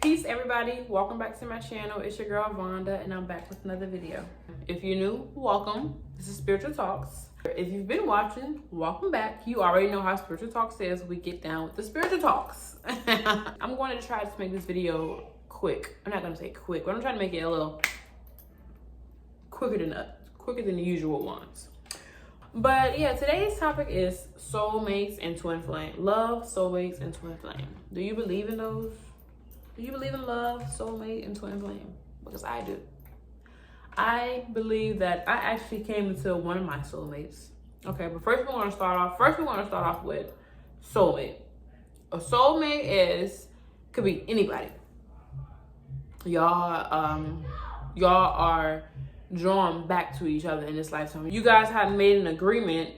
Peace everybody, welcome back to my channel. It's your girl Vonda and I'm back with another video. If you're new, welcome. This is Spiritual Talks. If you've been watching, welcome back. You already know how Spiritual Talks is. We get down with the Spiritual Talks. I'm going to try to make this video quick. I'm not going to say quick, but I'm trying to make it a little quicker than the usual ones. But yeah, today's topic is soulmates and twin flame. Love, soulmates, and twin flame. Do you believe in those? Do you believe in love, soulmate, and twin flame? Because I do. I believe that I actually came into one of my soulmates. Okay, but first we want to start off with soulmate. A soulmate could be anybody. Y'all are drawn back to each other in this lifetime. You guys have made an agreement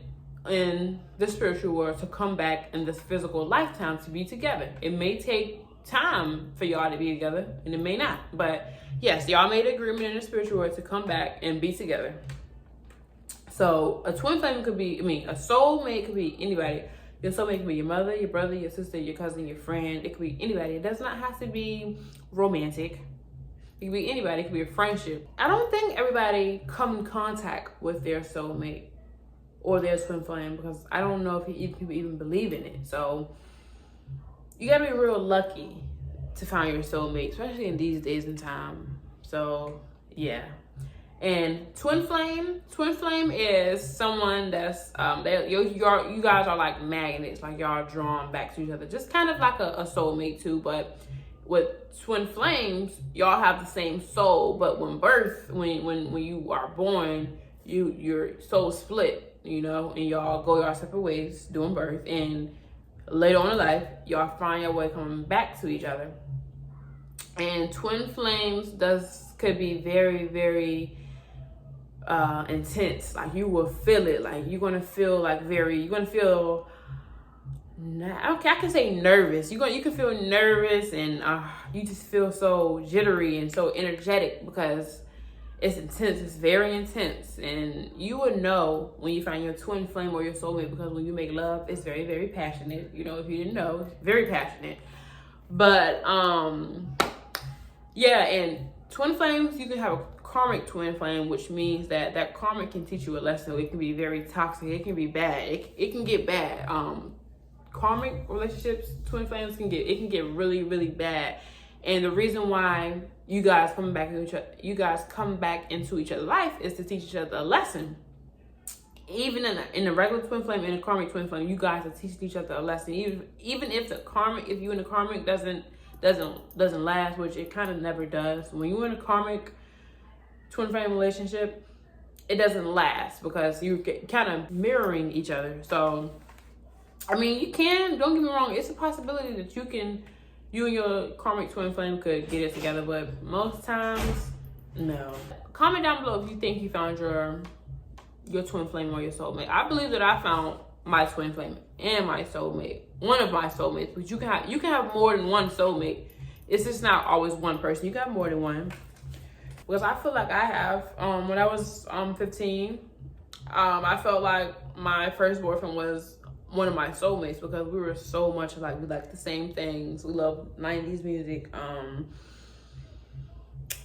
in the spiritual world to come back in this physical lifetime to be together. It may take time for y'all to be together and it may not, but yes, y'all made an agreement in the spiritual world to come back and be together. So a twin flame could be, a soulmate could be anybody. Your soulmate could be your mother, your brother, your sister, your cousin, your friend. It could be anybody. It does not have to be romantic. It could be anybody. It could be a friendship. I don't think everybody come in contact with their soulmate or their twin flame because I don't know if people even believe in it. So you gotta be real lucky to find your soulmate, especially in these days and time. So yeah. And twin flame is someone that's you guys are like magnets, like y'all are drawn back to each other, just kind of like a soulmate too. But with twin flames, y'all have the same soul, but when you are born, your soul split, and y'all go your separate ways doing birth, and later on in life, y'all find your way coming back to each other. And twin flames could be very, very intense. Like you will feel it. Like you're gonna feel I can say nervous. You can feel nervous, and you just feel so jittery and so energetic because it's intense. It's very intense, and you would know when you find your twin flame or your soulmate because when you make love, it's very, very passionate. If you didn't know, it's very passionate. But yeah, and twin flames, you can have a karmic twin flame, which means that karmic can teach you a lesson. It can be very toxic. It can be bad. It can get bad. Karmic relationships, twin flames can get really, really bad. And the reason why you guys come back into each other's life is to teach each other a lesson. Even in a regular twin flame and a karmic twin flame, you guys are teaching each other a lesson. Even if you in the karmic doesn't last, which it kind of never does. When you're in a karmic twin flame relationship, it doesn't last because you're kind of mirroring each other. So you can, don't get me wrong, it's a possibility that you and your karmic twin flame could get it together, but most times, no. Comment down below if you think you found your twin flame or your soulmate. I believe that I found my twin flame and my soulmate, one of my soulmates, but you can have more than one soulmate. It's just not always one person. You can have more than one. Because I feel like I have, when I was 15, I felt like my first boyfriend was one of my soulmates because we were so much alike. We like the same things. We love 90s music.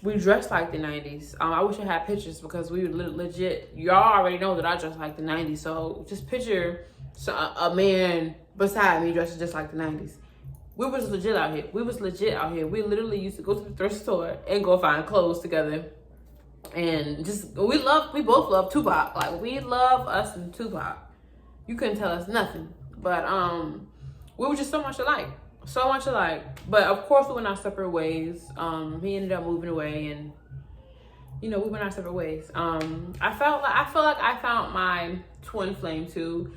We dressed like the 90s. I wish I had pictures because we were legit. Y'all already know that I dress like the 90s. So just picture a man beside me dressing just like the 90s. We was legit out here. We literally used to go to the thrift store and go find clothes together. And we both love Tupac. Like we love us and Tupac. You couldn't tell us nothing. But we were just so much alike. But of course we went our separate ways. He ended up moving away, and we went our separate ways. I feel like I found my twin flame too.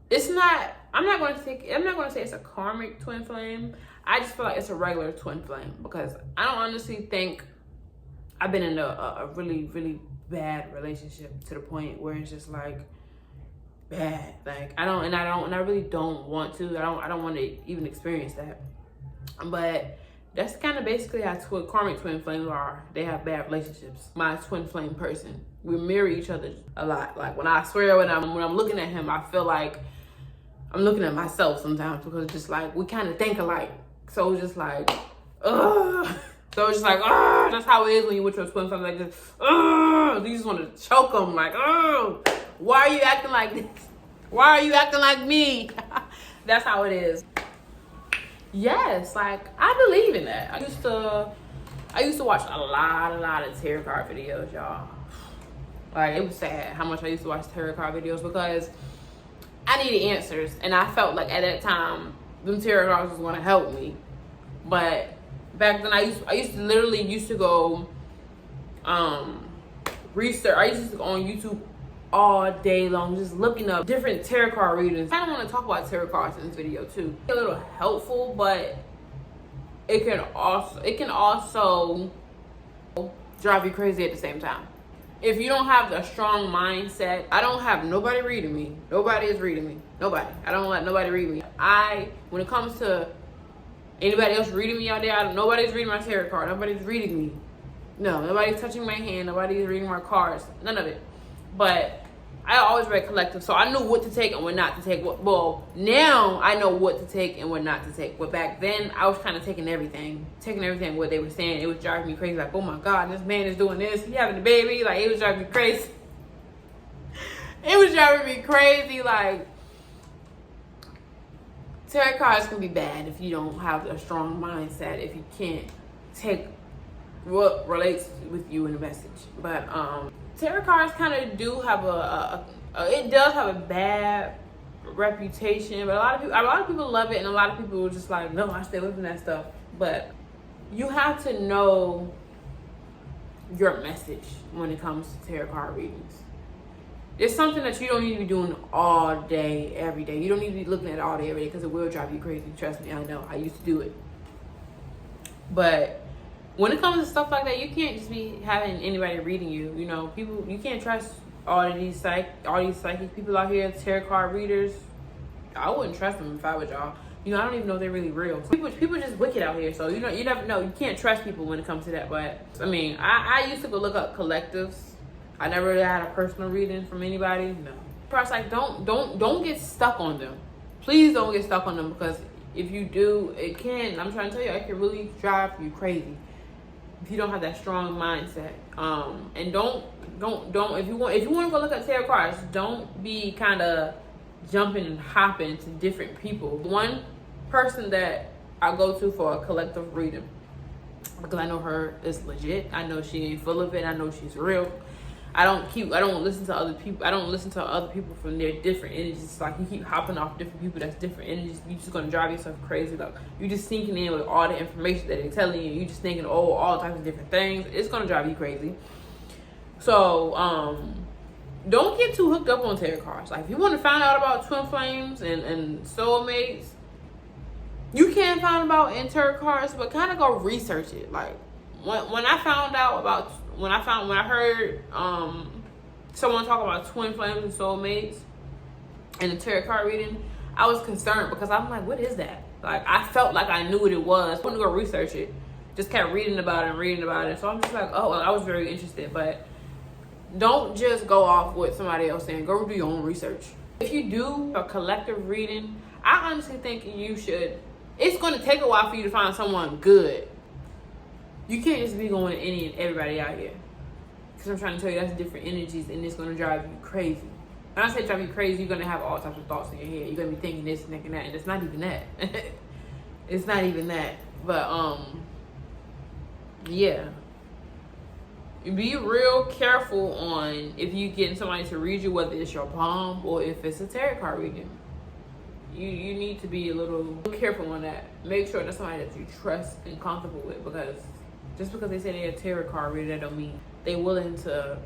I'm not gonna say it's a karmic twin flame. I just feel like it's a regular twin flame because I don't honestly think I've been in a really, really bad relationship to the point where it's just like bad. Like I really don't want to. I don't want to even experience that. But that's kind of basically how karmic twin flames are. They have bad relationships. My twin flame person, we mirror each other a lot. Like when I'm looking at him, I feel like I'm looking at myself sometimes because it's just like we kind of think alike. So it's just like, ugh. So it's just like, ugh. That's how it is when you with your twin family, like this. Ugh. You just want to choke them, like, ugh. Why are you acting like this? Why are you acting like me? That's how it is. Yes, like I believe in that. I used to watch a lot of tarot card videos, y'all. Like, it was sad how much I used to watch tarot card videos because I needed answers, and I felt like at that time them tarot cards was going to help me. But back then, I used to literally go research. I used to go on YouTube all day long, just looking up different tarot card readings. I don't want to talk about tarot cards in this video too. It's a little helpful, but it can also drive you crazy at the same time. If you don't have a strong mindset, I don't have nobody reading me. Nobody is reading me. Nobody. I don't let nobody read me. When it comes to anybody else reading me out there, nobody's reading my tarot card. Nobody's reading me. No, nobody's touching my hand. Nobody's reading my cards. None of it. But I always read collective, so I knew what to take and what not to take. Well, now I know what to take and what not to take. But back then, I was kind of taking everything what they were saying. It was driving me crazy. Like, oh my God, this man is doing this. He having a baby. Like, it was driving me crazy. It was driving me crazy. Like, tarot cards can be bad if you don't have a strong mindset. If you can't take what relates with you in a message. But tarot cards kind of do have it does have a bad reputation, but a lot of people love it, and a lot of people are just like, no, I stay away from that stuff. But you have to know your message when it comes to tarot card readings. It's something that you don't need to be doing all day, every day. You don't need to be looking at it all day, every day, because it will drive you crazy. Trust me, I know. I used to do it. But when it comes to stuff like that, you can't just be having anybody reading you. You know, people, you can't trust all these psychic people out here, tarot card readers. I wouldn't trust them if I was y'all. You know, I don't even know if they're really real. People just wicked out here, so you never know. You can't trust people when it comes to that. But I mean, I used to go look up collectives. I never really had a personal reading from anybody. No. First, like, don't get stuck on them. Please don't get stuck on them, because if you do, I'm trying to tell you, it can really drive you crazy if you don't have that strong mindset. And don't if you want to go look at tarot cards, don't be kind of jumping and hopping to different people. One person that I go to for a collective reading, because I know her is legit. I know she ain't full of it. I know she's real. I don't listen to other people. I don't listen to other people from their different energies. It's like you keep hopping off different people that's different energies. You're just gonna drive yourself crazy. Like, you're just sinking in with all the information that they're telling you. You're just thinking, all types of different things. It's gonna drive you crazy. So don't get too hooked up on tarot cards. Like, if you want to find out about twin flames and soulmates, you can find about in tarot cards, but kind of go research it. Like, when I heard someone talk about twin flames and soulmates in the tarot card reading, I was concerned, because I'm like, what is that? Like, I felt like I knew what it was. I wanted to go research it. Just kept reading about it. So I'm just like, oh, I was very interested. But don't just go off what somebody else saying. Go do your own research. If you do a collective reading, I honestly think you should. It's going to take a while for you to find someone good. You can't just be going to any and everybody out here. Because I'm trying to tell you, that's different energies, and it's going to drive you crazy. When I say drive you crazy, you're going to have all types of thoughts in your head. You're going to be thinking this and thinking that, and it's not even that. It's not even that. But, yeah. Be real careful on if you getting somebody to read you, whether it's your palm or if it's a tarot card reading. You need to be a little careful on that. Make sure that's somebody that you trust and comfortable with, because just because they say they're a tarot card reader, that don't mean they're willing to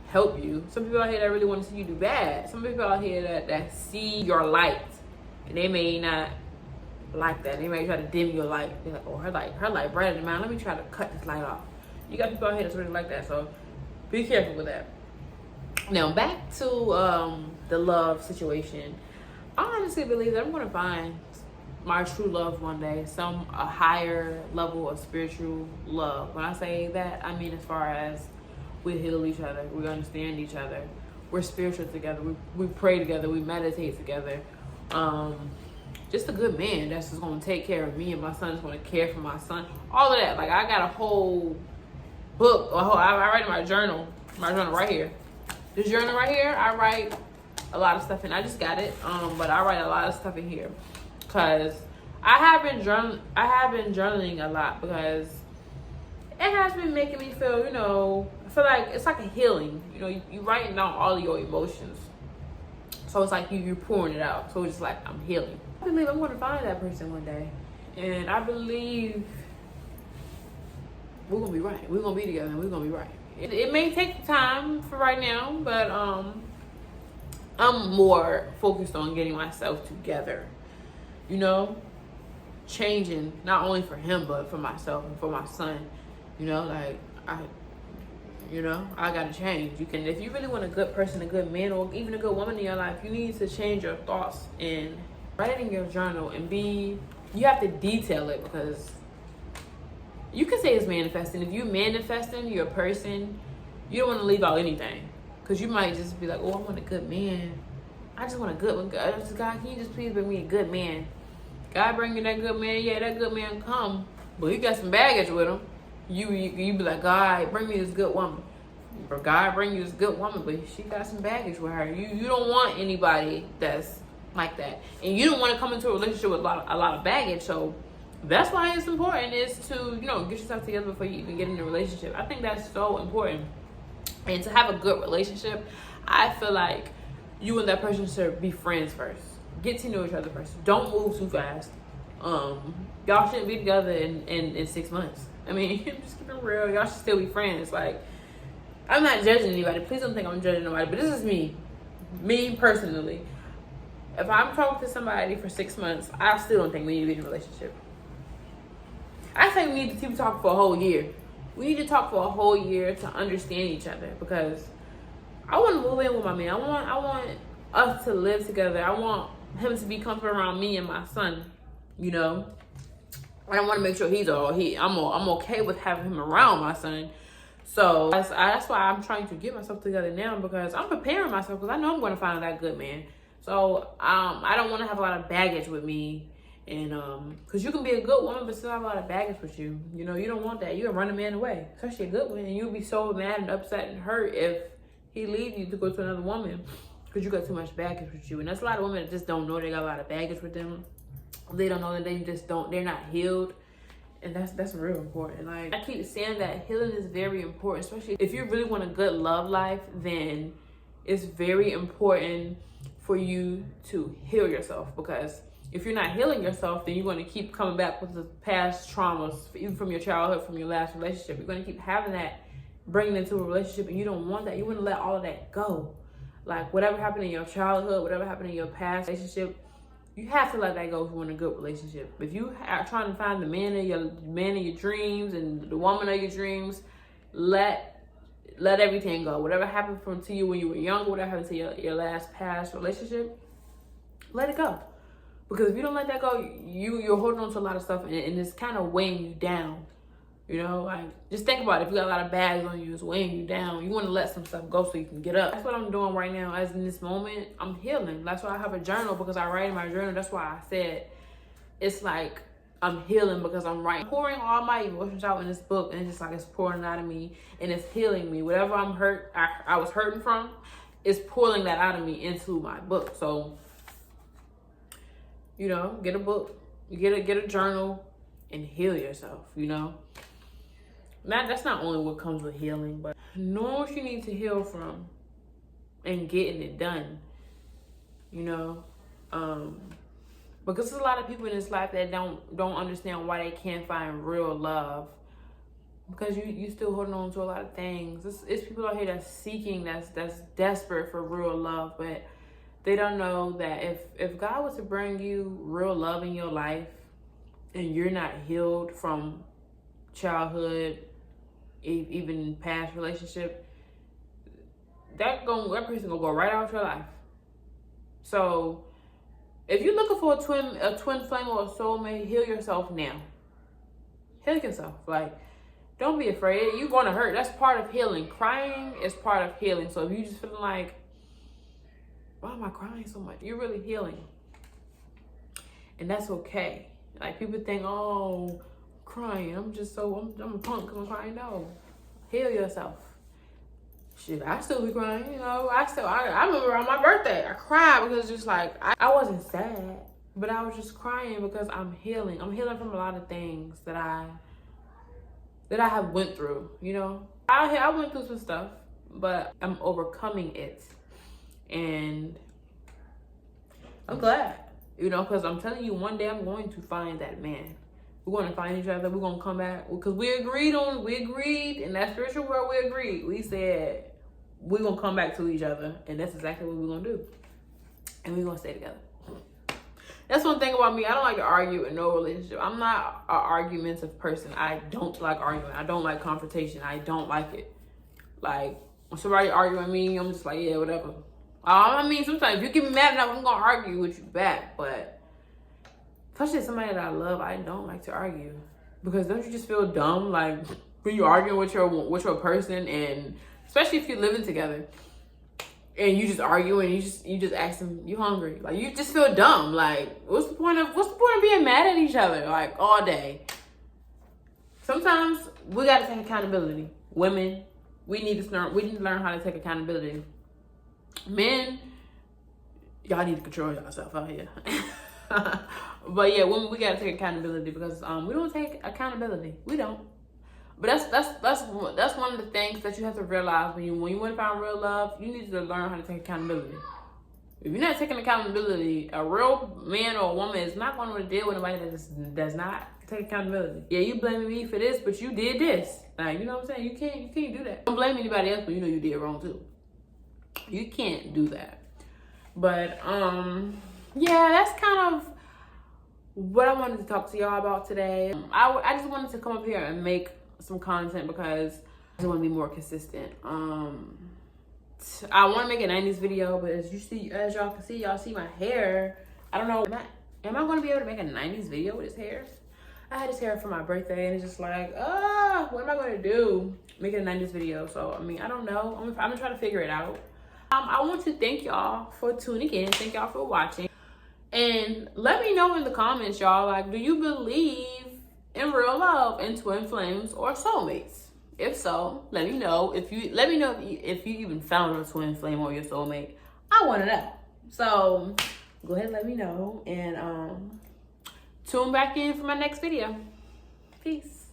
help you. Some people out here that really want to see you do bad. Some people out here that see your light, and they may not like that. They may try to dim your light. They're like, oh, her light brighter than mine. Let me try to cut this light off. You got people out here that's really like that, so be careful with that. Now, back to the love situation. I honestly believe that I'm going to find my true love one day, a higher level of spiritual love. When I say that, I mean as far as we heal each other, we understand each other, we're spiritual together, we pray together, we meditate together, Just a good man that's just gonna take care of me and my son, is gonna care for my son. All of that. Like, I got a whole book, I write in my journal right here. This journal right here, I write a lot of stuff in. I just got it, but I write a lot of stuff in here because I have been journaling a lot because it has been making me feel, I feel like it's like a healing. You writing down all of your emotions, so it's like you're pouring it out. So it's like I'm healing. I believe I'm going to find that person one day, and I believe we're gonna be right. We're gonna be together, and we're gonna be right. It may take time for right now, but I'm more focused on getting myself together. Changing not only for him but for myself and for my son. I gotta change. If you really want a good person, a good man, or even a good woman in your life, you need to change your thoughts and write it in your journal. And you have to detail it, because you can say it's manifesting. If you're manifesting your person, you don't want to leave out anything, because you might just be like, oh, I want a good man. I just want a good one. God, can you just please bring me a good man? God bring you that good man. Yeah, that good man come, but he got some baggage with him. You be like, God, bring me this good woman. Or God bring you this good woman, but she got some baggage with her. You don't want anybody that's like that, and you don't want to come into a relationship with a lot of baggage. So that's why it's important is to get yourself together before you even get in a relationship. I think that's so important. And to have a good relationship, I feel like you and that person should be friends first. Get to know each other first. Don't move too fast. Y'all shouldn't be together in 6 months. I mean, just keep it real. Y'all should still be friends. Like, I'm not judging anybody. Please don't think I'm judging nobody. But this is me. Me personally. If I'm talking to somebody for 6 months, I still don't think we need to be in a relationship. I think we need to keep talking for a whole year. We need to talk for a whole year to understand each other, because I want to move in with my man. I want us to live together. I want him to be comfortable around me and my son. I want to make sure I'm okay with having him around my son. So that's why I'm trying to get myself together now, because I'm preparing myself, because I know I'm going to find that good man. So I don't want to have a lot of baggage with me. And because you can be a good woman but still have a lot of baggage with you. You don't want that. You'll run a man away, especially a good one. And you'll be so mad and upset and hurt if he leaves you to go to another woman, because you got too much baggage with you. And that's a lot of women that just don't know they got a lot of baggage with them. They don't know that they're not healed. And that's real important. Like, I keep saying that healing is very important, especially if you really want a good love life. Then it's very important for you to heal yourself, because if you're not healing yourself, then you're going to keep coming back with the past traumas, even from your childhood, from your last relationship. You're going to keep having that, bringing it into a relationship, and you don't want that. You want to let all of that go. Like, whatever happened in your childhood, whatever happened in your past relationship, you have to let that go if you want a good relationship. If you are trying to find the man of your dreams and the woman of your dreams, let everything go. Whatever happened to you when you were younger, whatever happened to your last past relationship, let it go. Because if you don't let that go, you're holding on to a lot of stuff, and it's kind of weighing you down. Like, just think about it. If you got a lot of bags on you, it's weighing you down. You want to let some stuff go so you can get up. That's what I'm doing right now. As in this moment, I'm healing. That's why I have a journal, because I write in my journal. That's why I said it's like I'm healing, because I'm writing, pouring all my emotions out in this book, and it's just like it's pouring out of me, and it's healing me. Whatever I'm hurt, I was hurting from, it's pulling that out of me into my book. So, get a book, get a journal, and heal yourself. That's not only what comes with healing, but knowing what you need to heal from and getting it done. Because there's a lot of people in this life that don't understand why they can't find real love, because you still holding on to a lot of things. It's people out here that's seeking, that's desperate for real love, but they don't know that if God was to bring you real love in your life, and you're not healed from childhood, even past relationship, that person gonna go right out your life. So if you're looking for a twin flame or a soulmate, heal yourself now. Heal yourself. Like, don't be afraid. You're gonna hurt. That's part of healing. Crying is part of healing. So if you just feeling like, why am I crying so much? You're really healing. And that's okay. Like, people think, oh, crying, I'm a punk because I'm crying. No, heal yourself. Shit, I still be crying, you know. I remember on my birthday, I cried because just like, I wasn't sad, but I was just crying because I'm healing. I'm healing from a lot of things that I have went through, you know. I went through some stuff, but I'm overcoming it. And I'm glad, you know, because I'm telling you, one day I'm going to find that man. We're going to find each other. We're going to come back. Because we agreed in that spiritual world, we agreed. We said, we're going to come back to each other. And that's exactly what we're going to do. And we're going to stay together. That's one thing about me. I don't like to argue in no relationship. I'm not an argumentative person. I don't like arguing. I don't like confrontation. I don't like it. Like, when somebody arguing with me, I'm just like, yeah, whatever. I mean, sometimes if you get me mad enough, I'm going to argue with you back. But especially somebody that I love, I don't like to argue. Because don't you just feel dumb? Like, when you're arguing with your person, and especially if you're living together, and you just argue and you just ask them, you hungry? Like, you just feel dumb. Like, what's the point of being mad at each other like all day? Sometimes we gotta take accountability. Women, we need to learn how to take accountability. Men, y'all need to control yourself out here. But yeah, women, we gotta take accountability because we don't take accountability. We don't. But that's one of the things that you have to realize when you want to find real love. You need to learn how to take accountability. If you're not taking accountability, a real man or a woman is not going to deal with anybody that does not take accountability. Yeah, you blaming me for this, but you did this. Like, you know what I'm saying? You can't do that. Don't blame anybody else, but you know you did wrong too. You can't do that. But yeah, that's kind of what I wanted to talk to y'all about today. I just wanted to come up here and make some content because I just want to be more consistent. I want to make a 90s video, but as y'all can see, y'all see my hair. I don't know, am I going to be able to make a 90s video with this hair? I had this hair for my birthday, and it's just like, what am I going to do? Make a 90s video. So, I mean, I don't know. I'm going to try to figure it out. I want to thank y'all for tuning in. Thank y'all for watching. And let me know in the comments, y'all, like, do you believe in real love and twin flames or soulmates? If so, let me know. If you even found a twin flame or your soulmate. I want to know. So go ahead and let me know, and tune back in for my next video. Peace.